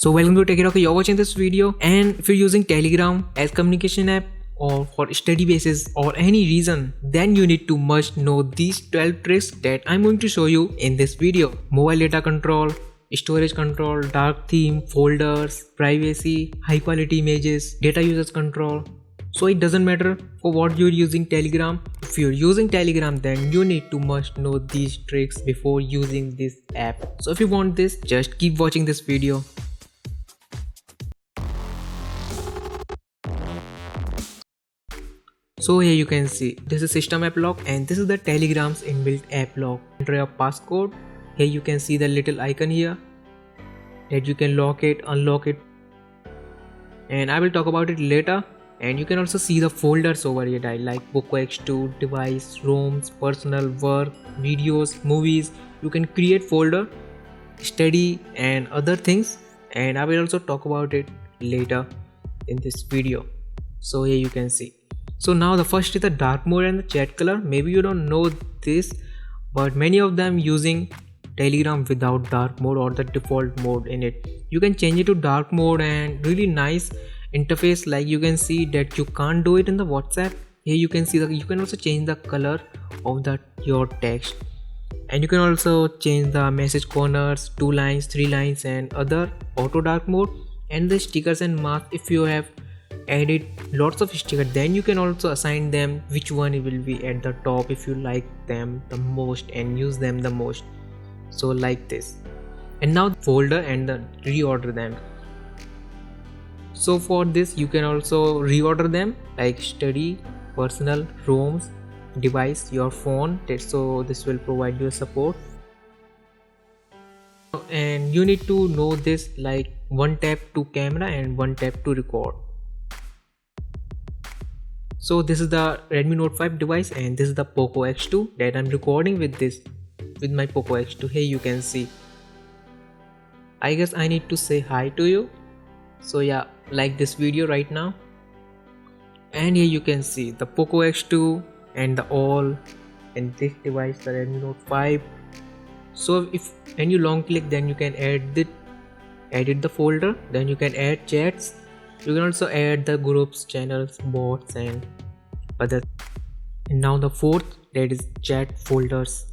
So welcome to TechRock. You're watching this video, and if you're using Telegram as communication app or for study basis or any reason, then you need to must know these 12 tricks that I'm going to show you in this video. Mobile data control, storage control, dark theme, folders, privacy, high quality images, data usage control. So it doesn't matter for what you're using Telegram. If you're using Telegram, then you need to must know these tricks before using this app. So if you want this, just keep watching this video. So here you can see this is system app lock and this is the Telegram's inbuilt app lock. Enter your passcode. Here you can see the little icon here that you can lock it, unlock it, and I will talk about it later. And you can also see the folders over here like Poco X2, device, ROMs, personal, work, videos, movies. You can create folder, study and other things, and I will also talk about it later in this video. So here you can see. So now the first is the dark mode and the chat color. Maybe you don't know this, but many of them using Telegram without dark mode or the default mode in it. You can change it to dark mode and really nice interface. Like you can see that you can't do it in the WhatsApp. Here you can see that you can also change the color of your text, and you can also change the message corners, 2 lines, 3 lines and other auto dark mode. And the stickers and masks, if you have added lots of stickers, then you can also assign them which one will be at the top if you like them the most and use them the most. So like this. And now folder and reorder them. So for this you can also reorder them like study, personal, ROMs, device, your phone. So this will provide you support. And you need to know this, like 1 tap to camera and 1 tap to record. So this is the Redmi Note 5 device and this is the Poco X2 that I'm recording with my Poco X2. Here you can see. I guess I need to say hi to you. So yeah, like this video right now. And here you can see the Poco X2 and the all and this device, the Redmi Note 5. So when you long click, then you can edit the folder, then you can add chats. You can also add the groups, channels, bots and other. And now the fourth, that is chat folders,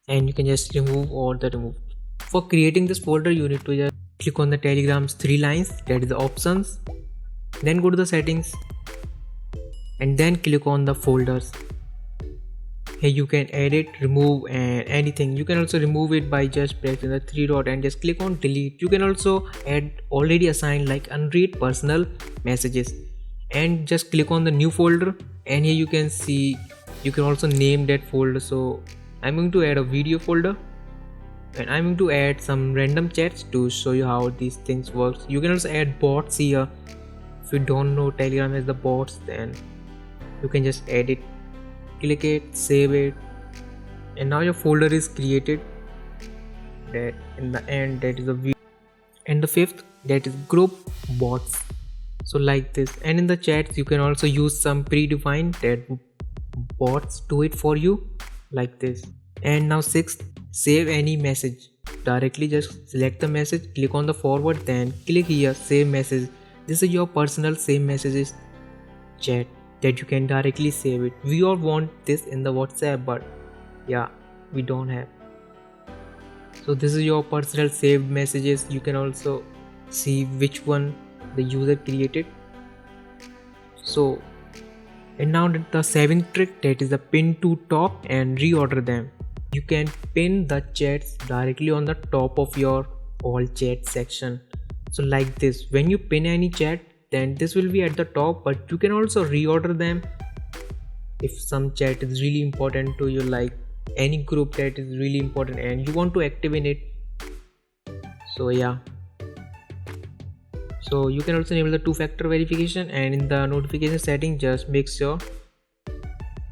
and you can just remove or remove. For creating this folder, you need to just click on the Telegram's 3 lines, that is the options, then go to the settings and then click on the folders. Here you can edit, remove and anything. You can also remove it by just pressing the 3 dot and just click on delete. You can also add already assigned like unread personal messages and just click on the new folder. And here you can see you can also name that folder. So I'm going to add a video folder and I'm going to add some random chats to show you how these things works. You can also add bots here. If you don't know Telegram has the bots, then you can just add it. Click it, save it, and now your folder is created. That in the end, that is a video. And the fifth, that is group bots. So like this. And in the chats you can also use some predefined that bots do it for you like this. And now sixth, save any message directly. Just select the message, click on the forward, then click here, save message. This is your personal save messages chat that you can directly save it. We all want this in the WhatsApp, but yeah, we don't have. So this is your personal saved messages. You can also see which one the user created. So, and now the 7th trick, that is the pin to top and reorder them. You can pin the chats directly on the top of your all chat section. So like this, when you pin any chat, then this will be at the top, but you can also reorder them if some chat is really important to you, like any group that is really important and you want to active in it. So yeah, so you can also enable the 2-factor verification, and in the notification setting just make sure.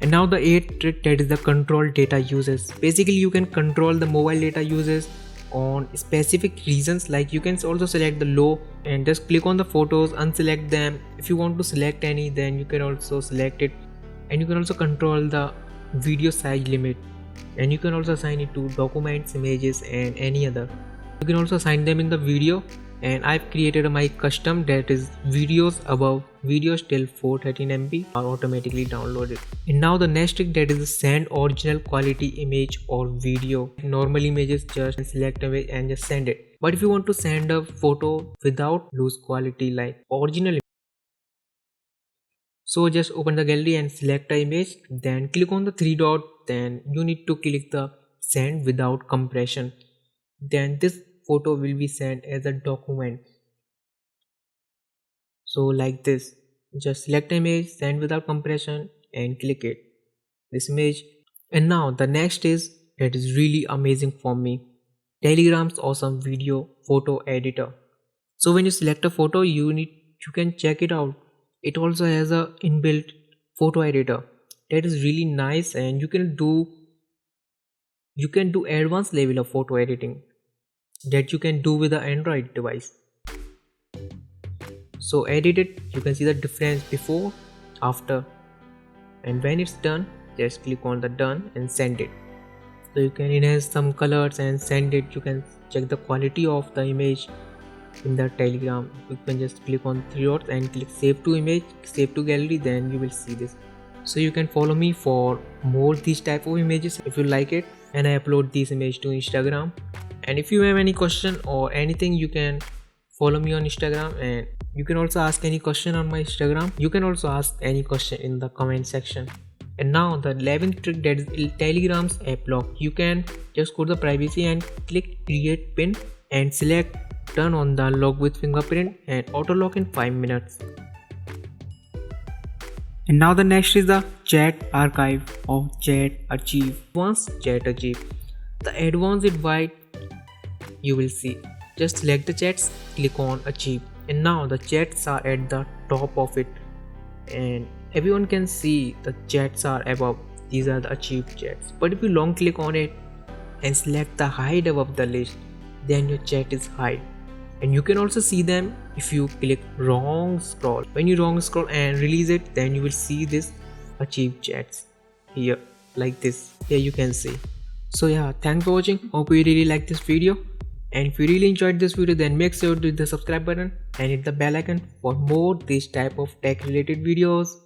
And now the 8th trick, that is the control data uses. Basically you can control the mobile data uses on specific reasons. Like you can also select the low and just click on the photos, unselect them. If you want to select any, then you can also select it. And you can also control the video size limit, and you can also assign it to documents, images and any other. You can also assign them in the video and I've created my custom, that is videos above videos till 413 MB are automatically downloaded. And now the next trick, that is send original quality image or video. Normal images, just select image and just send it. But if you want to send a photo without lose quality like original, so just open the gallery and select the image, then click on the three dot, then you need to click the send without compression. Then this photo will be sent as a document. So like this, just select the image, send without compression and click it, this image. And now the next is, that is really amazing for me, Telegram's awesome video photo editor. So when you select a photo, you can check it out. It also has a inbuilt photo editor that is really nice, and you can do advanced level of photo editing that you can do with the Android device. So edit it, you can see the difference before, after, and when it's done, just click on the done and send it. So you can enhance some colors and send it. You can check the quality of the image in the Telegram. You can just click on three dots and click save to image, save to gallery, then you will see this. So you can follow me for more these type of images if you like it, and I upload these images to Instagram. And if you have any question or anything, you can follow me on Instagram, and you can also ask any question on my Instagram. You can also ask any question in the comment section. And now the 11th trick, that is Telegram's app lock. You can just go to the privacy and click create pin and select turn on the lock with fingerprint and auto lock in 5 minutes. And now the next is the chat archive or chat archive. Once chat archive, the advanced invite, you will see, just select the chats, click on archive, and now the chats are at the top of it, and everyone can see the chats are above. These are the archive chats. But if you long click on it and select the hide above the list, then your chat is hide. And you can also see them if you click wrong scroll. When you wrong scroll and release it, then you will see this archive chats here, like this. Here you can see. So yeah, thanks for watching. Hope you really like this video. And if you really enjoyed this video, then make sure to hit the subscribe button and hit the bell icon for more this type of tech related videos.